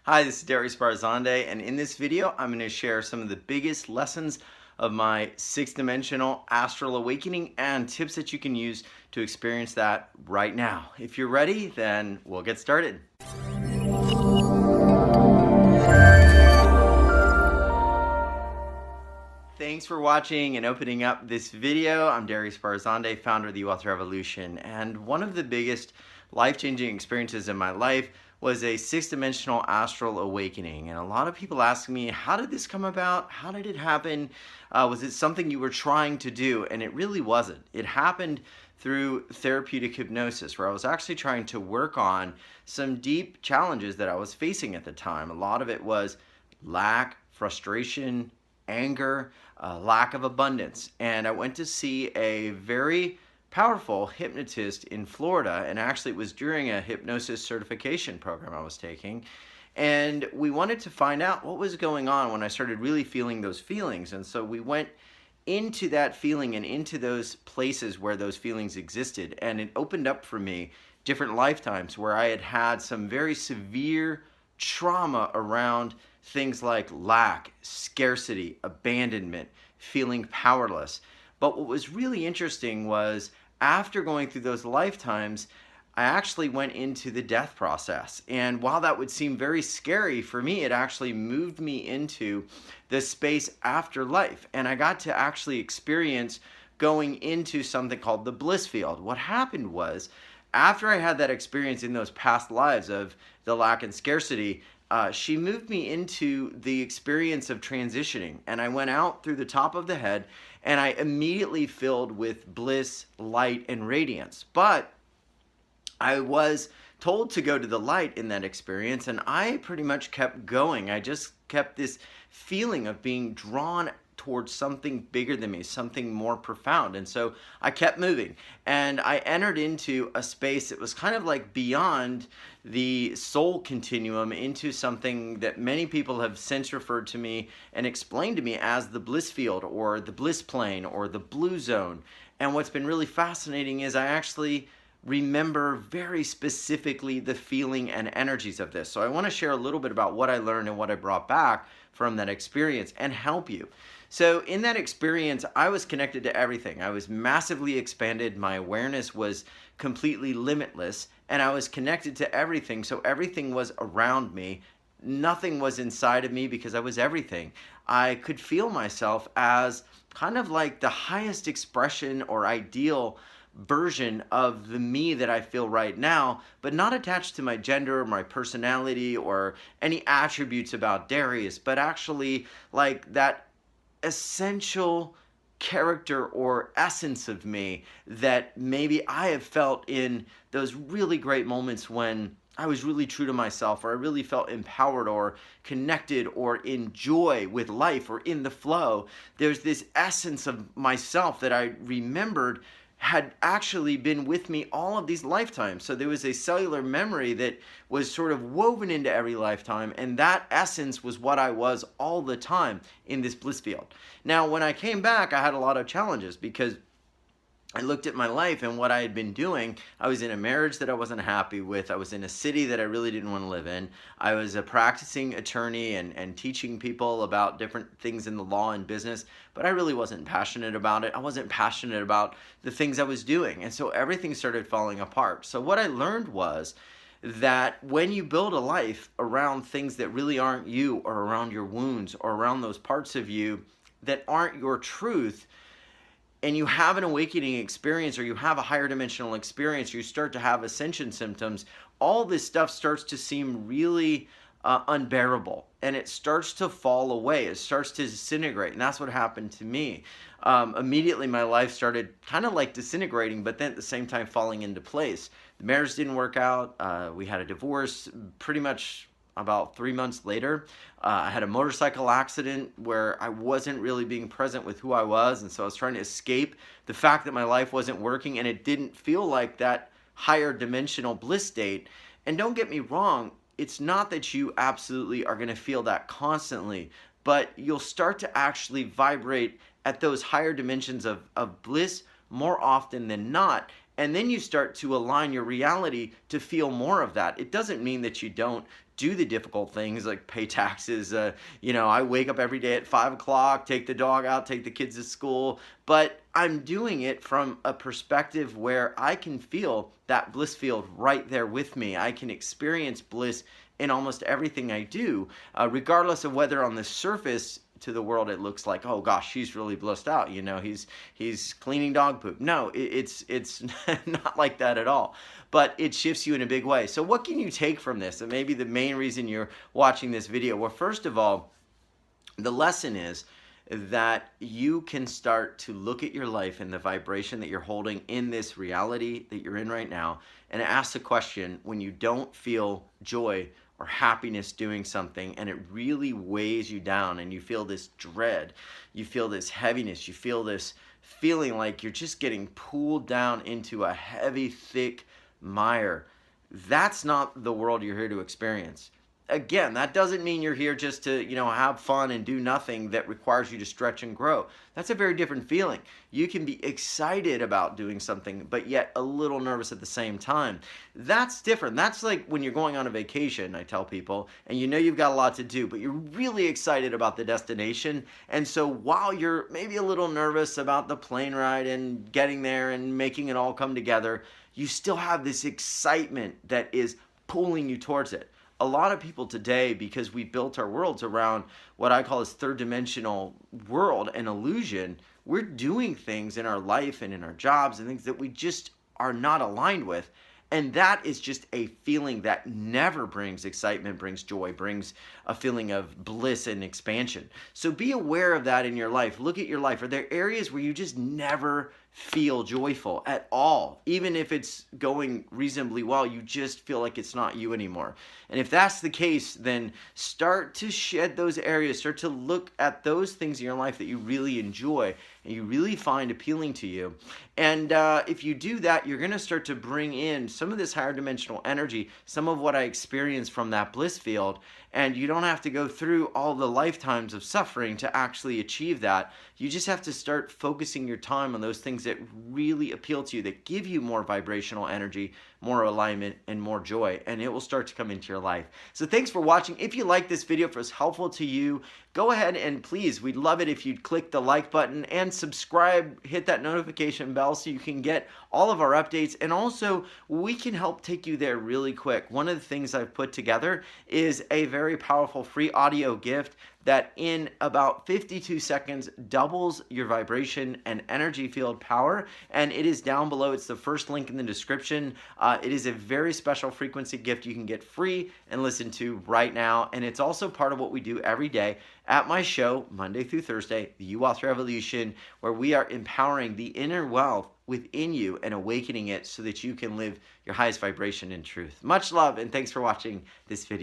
Hi, this is Darius Barazandeh, and in this video, I'm going to share some of the biggest lessons of my sixth-dimensional astral awakening and tips that you can use to experience that right now. If you're ready, then we'll get started. Thanks for watching and opening up this video. I'm Darius Barazandeh, founder of the Wealth Revolution, and one of the biggest life-changing experiences in my life was a sixth-dimensional astral awakening. And a lot of people ask me, how did this come about? How did it happen? Was it something you were trying to do? And it really wasn't. It happened through therapeutic hypnosis, where I was actually trying to work on some deep challenges that I was facing at the time. A lot of it was lack, frustration, anger, lack of abundance. And I went to see a very powerful hypnotist in Florida, and actually it was during a hypnosis certification program I was taking, and we wanted to find out what was going on when I started really feeling those feelings. And so we went into that feeling and into those places where those feelings existed, and it opened up for me different lifetimes where I had had some very severe trauma around things like lack, scarcity, abandonment, feeling powerless. But what was really interesting was, after going through those lifetimes, I actually went into the death process. And while that would seem very scary for me, it actually moved me into the space after life. And I got to actually experience going into something called the Blissfield. What happened was, after I had that experience in those past lives of the lack and scarcity, she moved me into the experience of transitioning, and I went out through the top of the head, and I immediately filled with bliss, light, and radiance. But I was told to go to the light in that experience, and I pretty much kept going. I just kept this feeling of being drawn towards something bigger than me, something more profound. And so I kept moving, and I entered into a space that was kind of like beyond the soul continuum, into something that many people have since referred to me and explained to me as the bliss field, or the bliss plane, or the blue zone. And what's been really fascinating is I actually remember very specifically the feeling and energies of this. So I want to share a little bit about what I learned and what I brought back from that experience and help you. So in that experience, I was connected to everything. I was massively expanded. My awareness was completely limitless, and I was connected to everything. So everything was around me. Nothing was inside of me, because I was everything. I could feel myself as kind of like the highest expression or ideal version of the me that I feel right now, but not attached to my gender or my personality or any attributes about Darius, but actually like that essential character or essence of me that maybe I have felt in those really great moments when I was really true to myself, or I really felt empowered or connected or in joy with life or in the flow. There's this essence of myself that I remembered had actually been with me all of these lifetimes. So there was a cellular memory that was sort of woven into every lifetime, and that essence was what I was all the time in this bliss field. Now, when I came back, I had a lot of challenges, because I looked at my life and what I had been doing. I was in a marriage that I wasn't happy with. I was in a city that I really didn't want to live in. I was a practicing attorney and teaching people about different things in the law and business, but I really wasn't passionate about it. I wasn't passionate about the things I was doing. And so everything started falling apart. So what I learned was that when you build a life around things that really aren't you, or around your wounds, or around those parts of you that aren't your truth, and you have an awakening experience, or you have a higher dimensional experience, or you start to have ascension symptoms, all this stuff starts to seem really unbearable, and it starts to fall away. It starts to disintegrate, and that's what happened to me. Immediately my life started kind of like disintegrating, but then at the same time falling into place. The marriage didn't work out. We had a divorce pretty much about 3 months later. I had a motorcycle accident where I wasn't really being present with who I was, and so I was trying to escape the fact that my life wasn't working, and it didn't feel like that higher dimensional bliss state. And don't get me wrong, it's not that you absolutely are going to feel that constantly, but you'll start to actually vibrate at those higher dimensions of bliss more often than not. And then you start to align your reality to feel more of that. It doesn't mean that you don't do the difficult things like pay taxes. I wake up every day at 5 o'clock, take the dog out, take the kids to school, but I'm doing it from a perspective where I can feel that Blissfield right there with me. I can experience bliss in almost everything I do, regardless of whether on the surface to the world it looks like, oh gosh, he's really blissed out, he's cleaning dog poop. No, it's not like that at all, but it shifts you in a big way. So what can you take from this? And maybe the main reason you're watching this video, well, first of all, the lesson is that you can start to look at your life and the vibration that you're holding in this reality that you're in right now, and ask the question, when you don't feel joy or happiness doing something and it really weighs you down and you feel this dread, you feel this heaviness, you feel this feeling like you're just getting pulled down into a heavy, thick mire, that's not the world you're here to experience. Again, that doesn't mean you're here just to, have fun and do nothing that requires you to stretch and grow. That's a very different feeling. You can be excited about doing something, but yet a little nervous at the same time. That's different. That's like when you're going on a vacation, I tell people, and you've got a lot to do, but you're really excited about the destination. And so while you're maybe a little nervous about the plane ride and getting there and making it all come together, you still have this excitement that is pulling you towards it. A lot of people today, because we built our worlds around what I call this third dimensional world and illusion, we're doing things in our life and in our jobs and things that we just are not aligned with. And that is just a feeling that never brings excitement, brings joy, brings a feeling of bliss and expansion. So be aware of that in your life. Look at your life. Are there areas where you just never feel joyful at all? Even if it's going reasonably well, you just feel like it's not you anymore. And if that's the case, then start to shed those areas. Start to look at those things in your life that you really enjoy and you really find appealing to you. And if you do that, you're going to start to bring in some of this higher dimensional energy, some of what I experienced from that bliss field. And you don't have to go through all the lifetimes of suffering to actually achieve that. You just have to start focusing your time on those things that really appeal to you, that give you more vibrational energy, more alignment, and more joy, and it will start to come into your life. So thanks for watching. If you like this video, if it was helpful to you, go ahead and please, we'd love it if you'd click the like button and subscribe, hit that notification bell so you can get all of our updates, and also we can help take you there really quick. One of the things I've put together is a very powerful free audio gift that in about 52 seconds doubles your vibration and energy field power, and it is down below. It's the first link in the description. It is a very special frequency gift you can get free and listen to right now, and it's also part of what we do every day at my show, Monday through Thursday, the You Author Revolution, where we are empowering the inner wealth within you and awakening it so that you can live your highest vibration in truth. Much love, and thanks for watching this video.